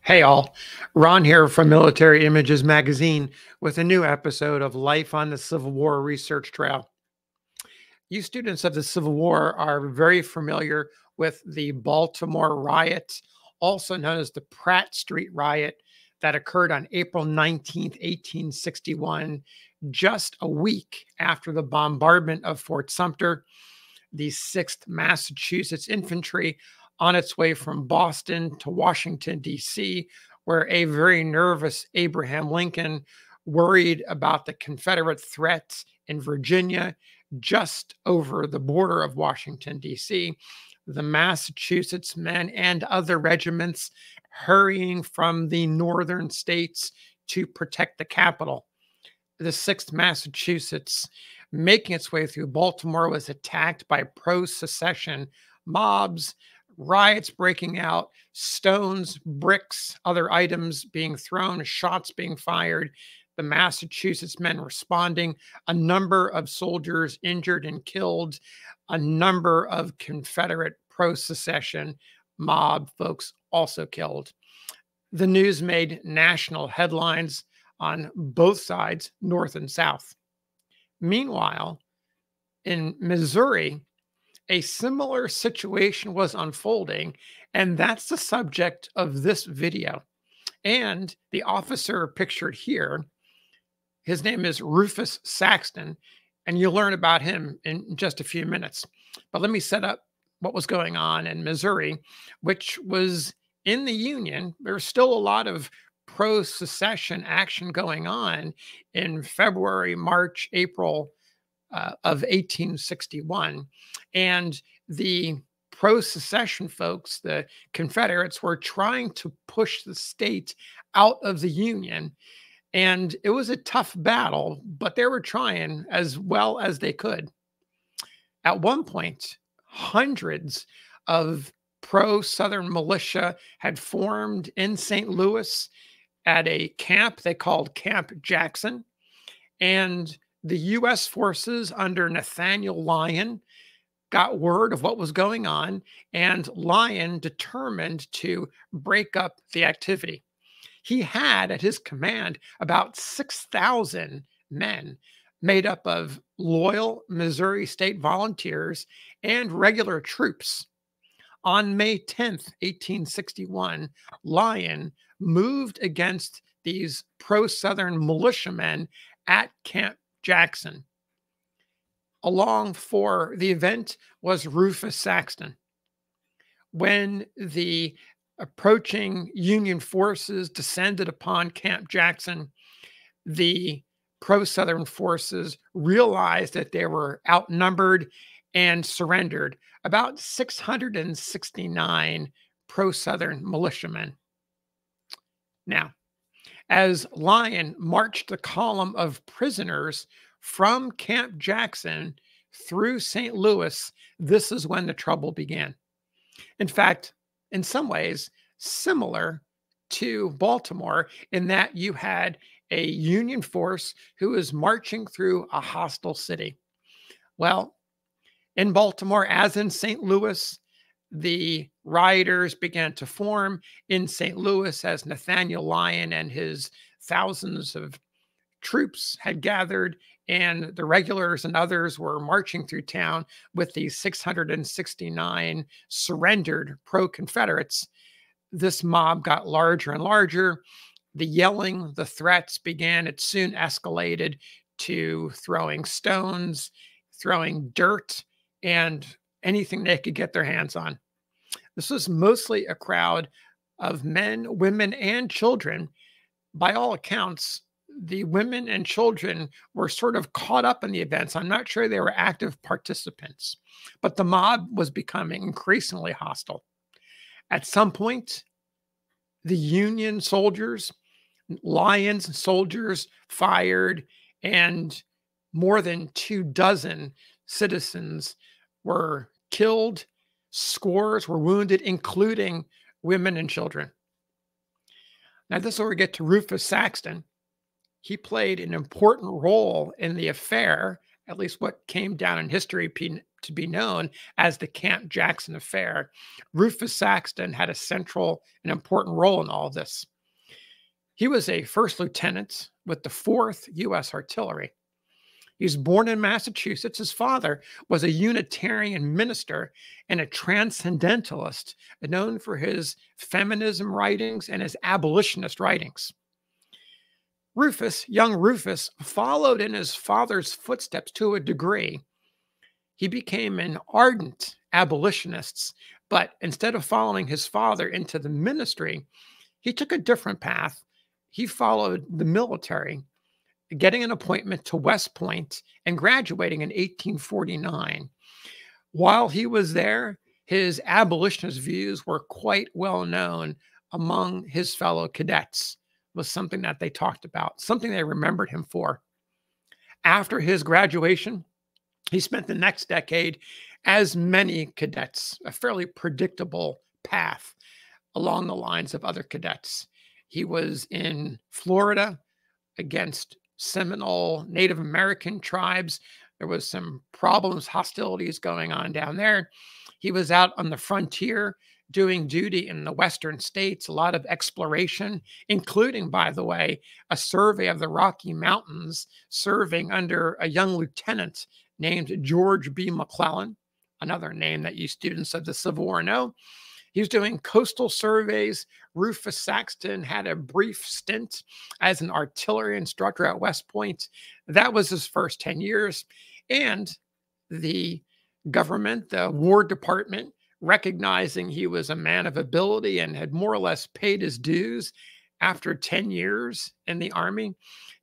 Hey all, Ron here from Military Images Magazine with a new episode of Life on the Civil War Research Trail. You students of the Civil War are very familiar with the Baltimore Riot, also known as the Pratt Street Riot, that occurred on April 19th, 1861, just a week after the bombardment of Fort Sumter. The 6th Massachusetts Infantry on its way from Boston to Washington, D.C., where a very nervous Abraham Lincoln worried about the Confederate threats in Virginia just over the border of Washington, D.C. The Massachusetts men and other regiments hurrying from the northern states to protect the capital. The 6th Massachusetts, making its way through Baltimore, was attacked by pro-secession mobs, riots breaking out, stones, bricks, other items being thrown, shots being fired, the Massachusetts men responding, a number of soldiers injured and killed, a number of Confederate pro-secession mob folks also killed. The news made national headlines on both sides, North and South. Meanwhile, in Missouri, a similar situation was unfolding, and that's the subject of this video. And the officer pictured here, his name is Rufus Saxton, and you'll learn about him in just a few minutes. But let me set up what was going on in Missouri, which was in the Union. There's still a lot of pro-secession action going on in February, March, April of 1861. And the pro-secession folks, the Confederates, were trying to push the state out of the Union. And it was a tough battle, but they were trying as well as they could. At one point, hundreds of pro-Southern militia had formed in St. Louis at a camp they called Camp Jackson. And the U.S. forces under Nathaniel Lyon got word of what was going on, and Lyon determined to break up the activity. He had at his command about 6,000 men made up of loyal Missouri State volunteers and regular troops. On May 10th, 1861, Lyon moved against these pro-Southern militiamen at Camp Jackson. Along for the event was Rufus Saxton. When the approaching Union forces descended upon Camp Jackson, the pro-Southern forces realized that they were outnumbered and surrendered. About 669 pro-Southern militiamen. Now, as Lyon marched the column of prisoners from Camp Jackson through St. Louis, this is when the trouble began. In fact, in some ways, similar to Baltimore, in that you had a Union force who was marching through a hostile city. Well, in Baltimore, as in St. Louis, the rioters began to form in St. Louis as Nathaniel Lyon and his thousands of troops had gathered, and the regulars and others were marching through town with these 669 surrendered pro-Confederates. This mob got larger and larger. The yelling, the threats began. It soon escalated to throwing stones, throwing dirt, and anything they could get their hands on. This was mostly a crowd of men, women, and children. By all accounts, the women and children were sort of caught up in the events. I'm not sure they were active participants, but the mob was becoming increasingly hostile. At some point, the Union soldiers, Lyon's soldiers, fired, and more than 24 citizens were killed. Scores were wounded, including women and children. Now, this is where we get to Rufus Saxton. He played an important role in the affair, at least what came down in history to be known as the Camp Jackson Affair, Rufus Saxton had a central and important role in all of this. He was a first lieutenant with the 4th U.S. Artillery. He was born in Massachusetts. His father was a Unitarian minister and a transcendentalist, known for his feminism writings and his abolitionist writings. Young Rufus, followed in his father's footsteps to a degree. He became an ardent abolitionist, but instead of following his father into the ministry, he took a different path. He followed the military, getting an appointment to West Point and graduating in 1849. While he was there, his abolitionist views were quite well known among his fellow cadets. It was something that they talked about, something they remembered him for. After his graduation, he spent the next decade as many cadets, a fairly predictable path along the lines of other cadets. He was in Florida against Seminole Native American tribes. There was some problems, hostilities going on down there. He was out on the frontier doing duty in the western states, a lot of exploration, including, by the way, a survey of the Rocky Mountains, serving under a young lieutenant named George B. McClellan, another name that you students of the Civil War know. He was doing coastal surveys. Rufus Saxton had a brief stint as an artillery instructor at West Point. That was his first 10 years. And the government, the War Department, recognizing he was a man of ability and had more or less paid his dues after 10 years in the Army,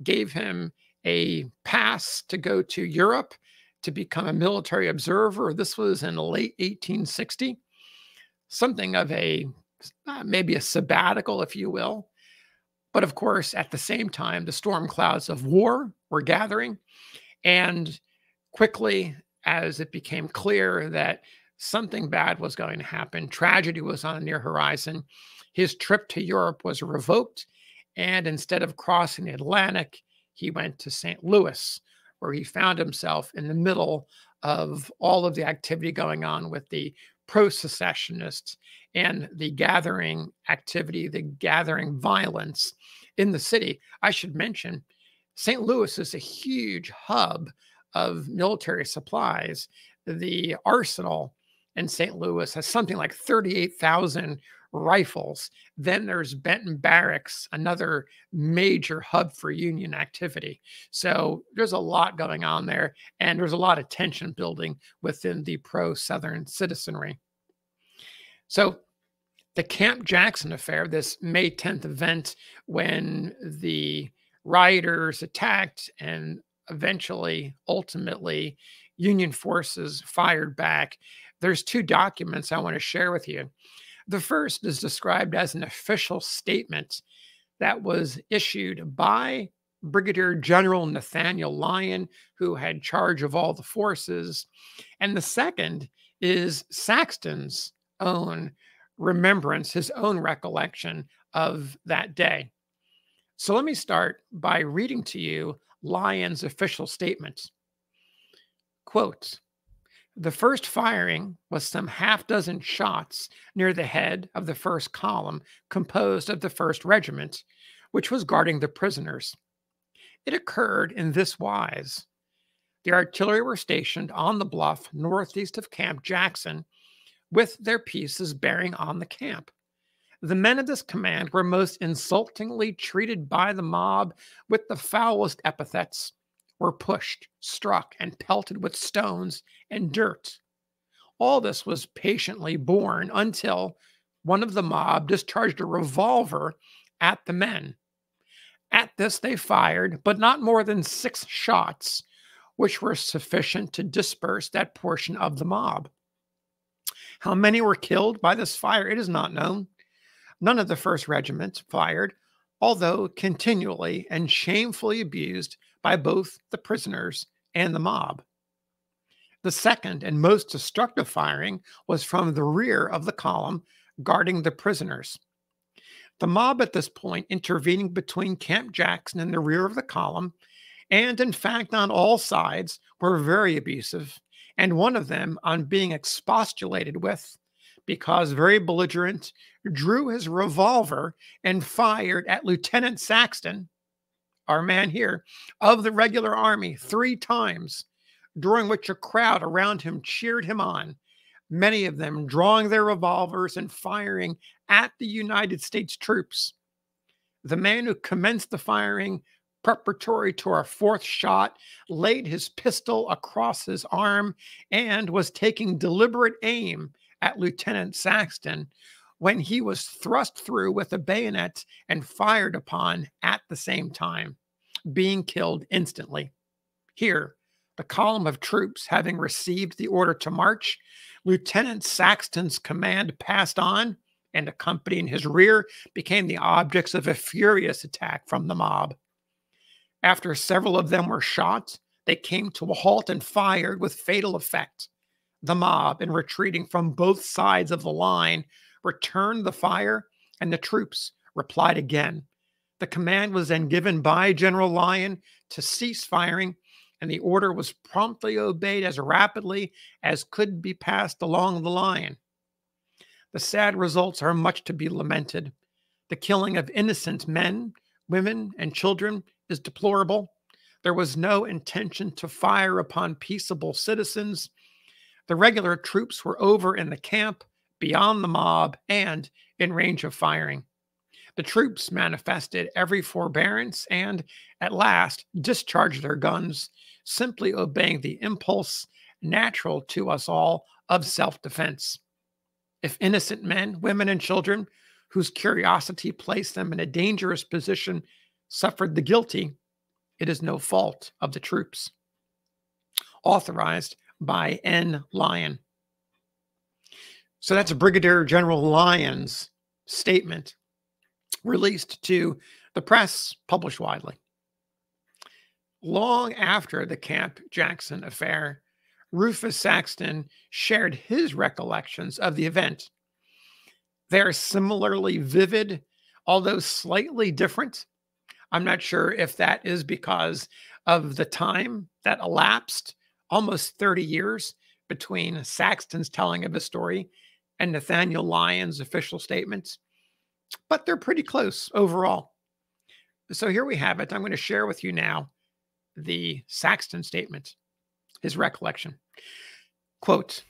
gave him a pass to go to Europe to become a military observer. This was in late 1860. Something of a, maybe a sabbatical, if you will. But of course, at the same time, the storm clouds of war were gathering. And quickly, as it became clear that something bad was going to happen, tragedy was on the near horizon, his trip to Europe was revoked. And instead of crossing the Atlantic, he went to St. Louis, where he found himself in the middle of all of the activity going on with the pro-secessionists and the gathering activity, the gathering violence in the city. I should mention, St. Louis is a huge hub of military supplies. The arsenal in St. Louis has something like 38,000 rifles. Then there's Benton Barracks, another major hub for Union activity. So there's a lot going on there, and there's a lot of tension building within the pro-Southern citizenry. So the Camp Jackson Affair, this May 10th event when the rioters attacked and eventually, ultimately, Union forces fired back. There's 2 documents I want to share with you. The first is described as an official statement that was issued by Brigadier General Nathaniel Lyon, who had charge of all the forces. And the second is Saxton's own remembrance, his own recollection of that day. So let me start by reading to you Lyon's official statement. Quote, "The first firing was some half-dozen shots near the head of the first column, composed of the 1st Regiment, which was guarding the prisoners. It occurred in this wise. The artillery were stationed on the bluff northeast of Camp Jackson, with their pieces bearing on the camp. The men of this command were most insultingly treated by the mob with the foulest epithets, were pushed, struck, and pelted with stones and dirt. All this was patiently borne until one of the mob discharged a revolver at the men. At this they fired, but not more than 6 shots, which were sufficient to disperse that portion of the mob. How many were killed by this fire, it is not known. None of the 1st Regiment fired, although continually and shamefully abused by both the prisoners and the mob. The second and most destructive firing was from the rear of the column, guarding the prisoners. The mob at this point intervening between Camp Jackson and the rear of the column, and in fact on all sides, were very abusive and one of them, on being expostulated with, because very belligerent, drew his revolver and fired at Lieutenant Saxton, our man here, of the regular army 3 times, during which a crowd around him cheered him on, many of them drawing their revolvers and firing at the United States troops. The man who commenced the firing preparatory to our 4th shot laid his pistol across his arm and was taking deliberate aim at Lieutenant Saxton when he was thrust through with a bayonet and fired upon at the same time, being killed instantly. Here, the column of troops having received the order to march, Lieutenant Saxton's command passed on, and accompanying his rear became the objects of a furious attack from the mob. After several of them were shot, they came to a halt and fired with fatal effect. The mob, in retreating from both sides of the line, returned the fire, and the troops replied again. The command was then given by General Lyon to cease firing, and the order was promptly obeyed as rapidly as could be passed along the line. The sad results are much to be lamented. The killing of innocent men, women, and children is deplorable. There was no intention to fire upon peaceable citizens. The regular troops were over in the camp, beyond the mob, and in range of firing. The troops manifested every forbearance and, at last, discharged their guns, simply obeying the impulse natural to us all of self-defense. If innocent men, women, and children, whose curiosity placed them in a dangerous position, suffered the guilty, it is no fault of the troops. Authorized by N. Lyon. So that's Brigadier General Lyon's statement, released to the press, published widely. Long after the Camp Jackson affair, Rufus Saxton shared his recollections of the event. They are similarly vivid, although slightly different. I'm not sure if that is because of the time that elapsed, almost 30 years, between Saxton's telling of his story and Nathaniel Lyon's official statements, but they're pretty close overall. So here we have it. I'm going to share with you now the Saxton statement, his recollection. Quote,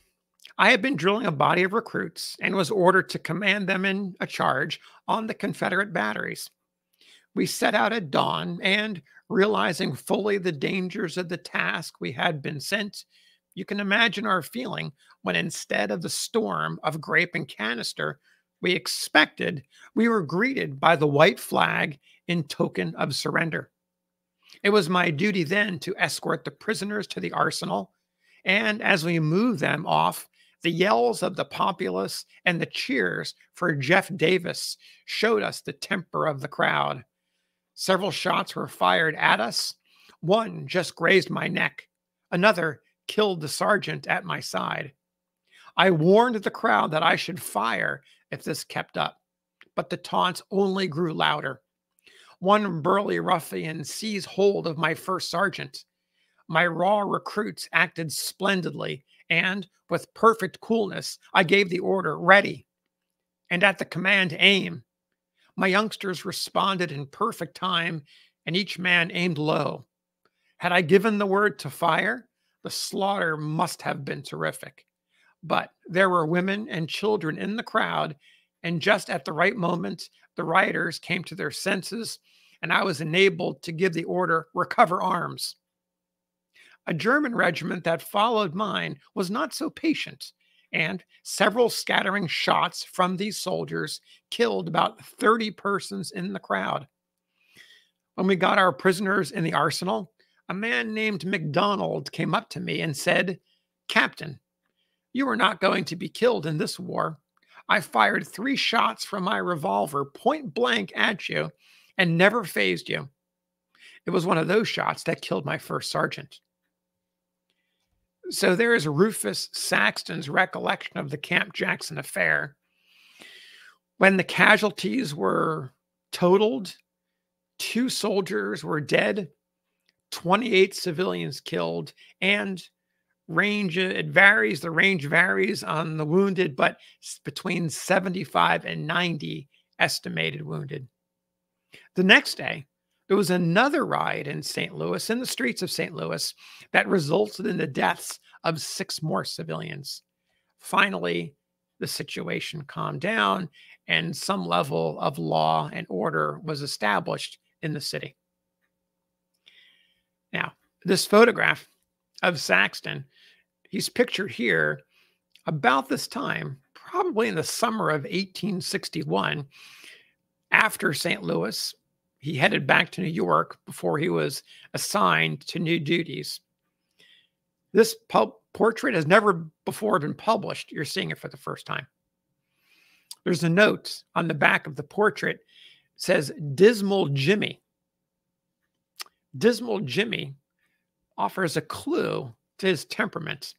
I had been drilling a body of recruits and was ordered to command them in a charge on the Confederate batteries. We set out at dawn and, realizing fully the dangers of the task we had been sent, you can imagine our feeling when instead of the storm of grape and canister we expected, we were greeted by the white flag in token of surrender. It was my duty then to escort the prisoners to the arsenal, and as we moved them off, the yells of the populace and the cheers for Jeff Davis showed us the temper of the crowd. Several shots were fired at us. One just grazed my neck. Another killed the sergeant at my side. I warned the crowd that I should fire if this kept up, but the taunts only grew louder. One burly ruffian seized hold of my first sergeant. My raw recruits acted splendidly, and with perfect coolness, I gave the order, ready. And at the command, aim. My youngsters responded in perfect time, and each man aimed low. Had I given the word to fire, the slaughter must have been terrific. But there were women and children in the crowd, and just at the right moment, the rioters came to their senses, and I was enabled to give the order, recover arms. A German regiment that followed mine was not so patient, and several scattering shots from these soldiers killed about 30 persons in the crowd. When we got our prisoners in the arsenal, a man named MacDonald came up to me and said, Captain, you are not going to be killed in this war. I fired 3 shots from my revolver point blank at you and never fazed you. It was one of those shots that killed my first sergeant. So there is Rufus Saxton's recollection of the Camp Jackson affair. When the casualties were totaled, 2 soldiers were dead, 28 civilians killed, and range, it varies. The range varies on the wounded, but between 75 and 90 estimated wounded. The next day, there was another riot in St. Louis, in the streets of St. Louis, that resulted in the deaths of 6 more civilians. Finally, the situation calmed down and some level of law and order was established in the city. Now, this photograph of Saxton, he's pictured here about this time, probably in the summer of 1861. After St. Louis, he headed back to New York before he was assigned to new duties. This portrait has never before been published. You're seeing it for the first time. There's a note on the back of the portrait. It says, Dismal Jimmy. Dismal Jimmy offers a clue to his temperament.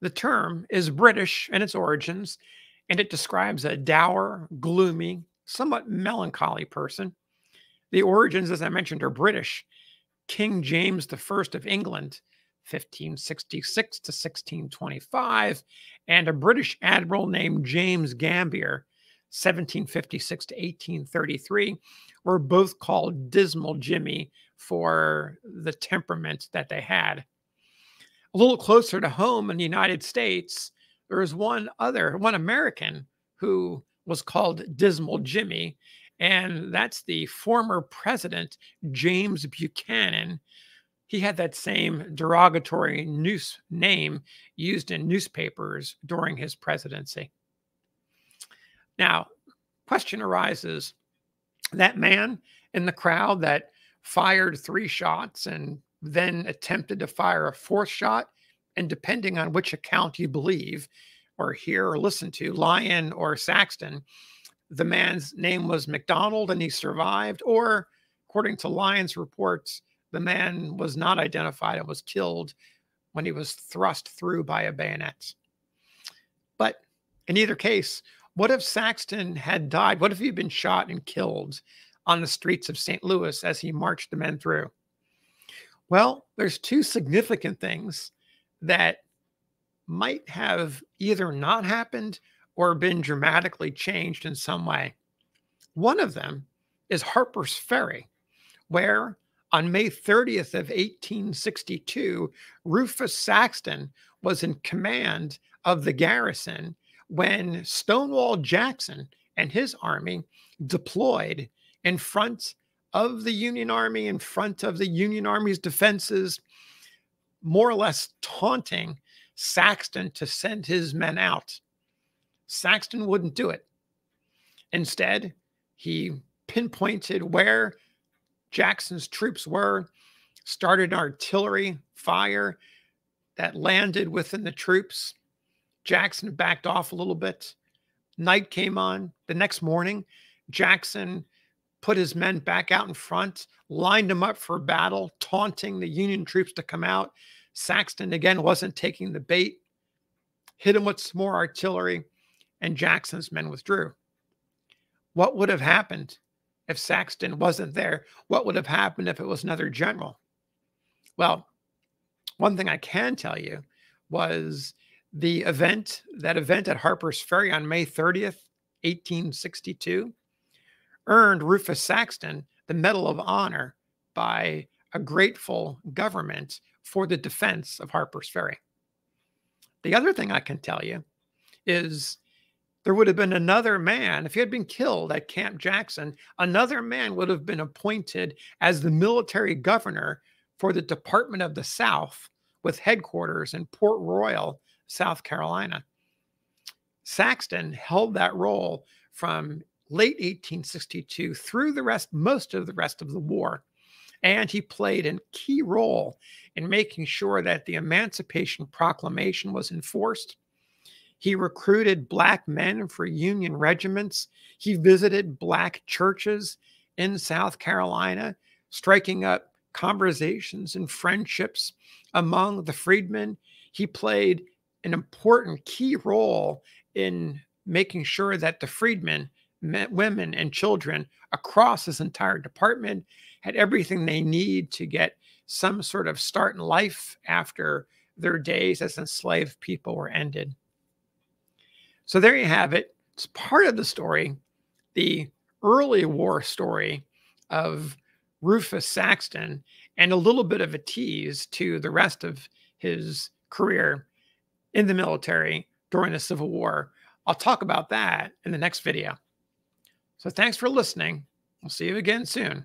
The term is British in its origins, and it describes a dour, gloomy, somewhat melancholy person. The origins, as I mentioned, are British. King James I of England, 1566 to 1625, and a British admiral named James Gambier, 1756 to 1833, were both called Dismal Jimmy for the temperament that they had. A little closer to home in the United States, there is one American who was called Dismal Jimmy, and that's the former president, James Buchanan. He had that same derogatory name used in newspapers during his presidency. Now, question arises, that man in the crowd that fired 3 shots and then attempted to fire a 4th shot, and depending on which account you believe or hear or listen to, Lyon or Saxton, the man's name was McDonald and he survived, or according to Lyon's reports, the man was not identified and was killed when he was thrust through by a bayonet. But in either case, what if Saxton had died? What if he'd been shot and killed on the streets of St. Louis as he marched the men through? Well, there's 2 significant things that might have either not happened or been dramatically changed in some way. One of them is Harper's Ferry, where on May 30th of 1862, Rufus Saxton was in command of the garrison when Stonewall Jackson and his army deployed in front of the Union Army, in front of the Union Army's defenses, more or less taunting Saxton to send his men out. Saxton wouldn't do it. Instead, he pinpointed where Jackson's troops were, started artillery fire that landed within the troops. Jackson backed off a little bit. Night came on. The next morning, Jackson put his men back out in front, lined them up for battle, taunting the Union troops to come out. Saxton, again, wasn't taking the bait, hit him with some more artillery, and Jackson's men withdrew. What would have happened if Saxton wasn't there? What would have happened if it was another general? Well, one thing I can tell you was that event at Harper's Ferry on May 30th, 1862, earned Rufus Saxton the Medal of Honor by a grateful government for the defense of Harper's Ferry. The other thing I can tell you is there would have been another man, if he had been killed at Camp Jackson, another man would have been appointed as the military governor for the Department of the South with headquarters in Port Royal, South Carolina. Saxton held that role from late 1862 through most of the rest of the war. And he played a key role in making sure that the Emancipation Proclamation was enforced. He recruited Black men for Union regiments. He visited Black churches in South Carolina, striking up conversations and friendships among the freedmen. He played an important key role in making sure that the freedmen, men, women, and children across his entire department had everything they need to get some sort of start in life after their days as enslaved people were ended. So there you have it. It's part of the story, the early war story of Rufus Saxton, and a little bit of a tease to the rest of his career in the military during the Civil War. I'll talk about that in the next video. So thanks for listening. We'll see you again soon.